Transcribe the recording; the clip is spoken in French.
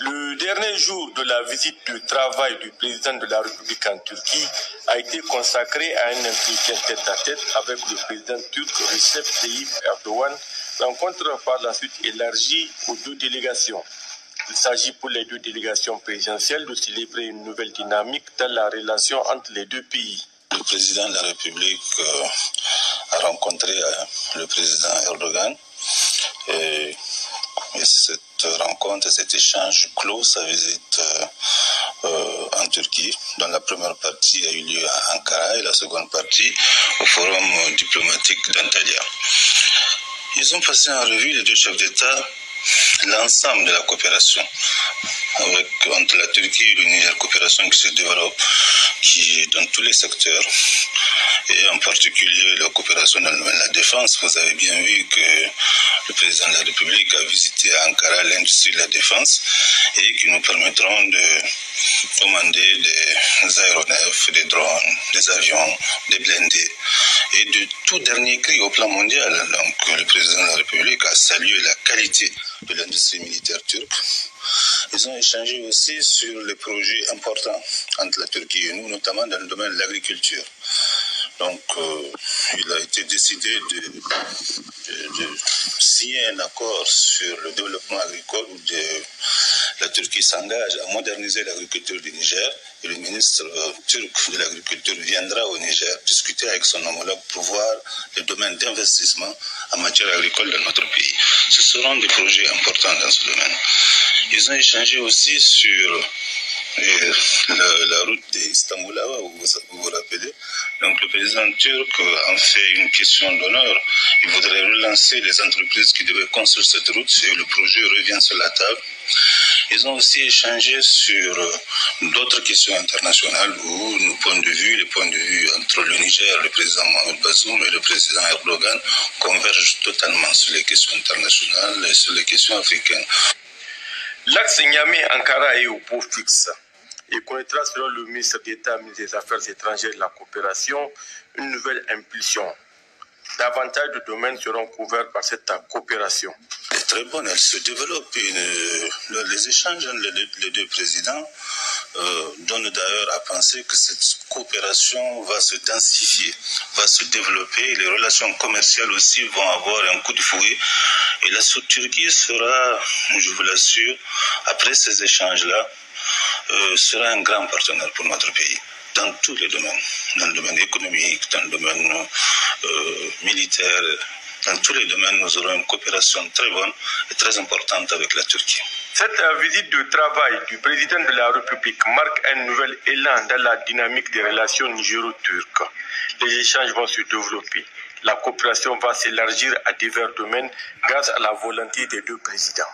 Le dernier jour de la visite de travail du président de la République en Turquie a été consacré à un entretien tête-à-tête avec le président turc Recep Tayyip Erdogan, rencontre par la suite élargie aux deux délégations. Il s'agit pour les deux délégations présidentielles de célébrer une nouvelle dynamique dans la relation entre les deux pays. Le président de la République a rencontré le président Erdogan et cette rencontre, cet échange clôt sa visite en Turquie, dont la première partie a eu lieu à Ankara et la seconde partie au forum diplomatique d'Antalya. Ils ont passé en revue, les deux chefs d'État, l'ensemble de la coopération entre la Turquie et le Niger, coopération qui se développe dans tous les secteurs, et en particulier la coopération dans le domaine de la défense. Vous avez bien vu que le président de la République a visité à Ankara l'industrie de la défense et qui nous permettront de commander des aéronefs, des drones, des avions, des blindés et de tout dernier cri au plan mondial. Donc le président de la République a salué la qualité de l'industrie militaire turque. Ils ont échangé aussi sur les projets importants entre la Turquie et nous, notamment dans le domaine de l'agriculture. Donc, il a été décidé de signer un accord sur le développement agricole où la Turquie s'engage à moderniser l'agriculture du Niger et le ministre turc de l'agriculture viendra au Niger discuter avec son homologue pour voir les domaines d'investissement en matière agricole dans notre pays. Ce seront des projets importants dans ce domaine. Ils ont échangé aussi sur la route d'Istanbul, vous vous rappelez. Donc le président turc en fait une question d'honneur. Il voudrait relancer les entreprises qui devaient construire cette route et le projet revient sur la table. Ils ont aussi échangé sur d'autres questions internationales où nos points de vue, les points de vue entre le Niger, le président Mohamed Bazoum et le président Erdogan convergent totalement sur les questions internationales et sur les questions africaines. L'axe Niamey-Ankara est au pot fixe et connaîtra, selon le ministre d'État des Affaires étrangères et de la coopération, une nouvelle impulsion. Davantage de domaines seront couverts par cette coopération. Elle est très bonne, elle se développe. Les échanges entre les deux présidents donnent d'ailleurs à penser que cette coopération va se densifier, va se développer. Les relations commerciales aussi vont avoir un coup de fouet. Et la Turquie sera, je vous l'assure, après ces échanges-là, sera un grand partenaire pour notre pays, dans tous les domaines, dans le domaine économique, dans le domaine militaire, dans tous les domaines, nous aurons une coopération très bonne et très importante avec la Turquie. Cette visite de travail du président de la République marque un nouvel élan dans la dynamique des relations nigéro-turques. Les échanges vont se développer. La coopération va s'élargir à divers domaines grâce à la volonté des deux présidents.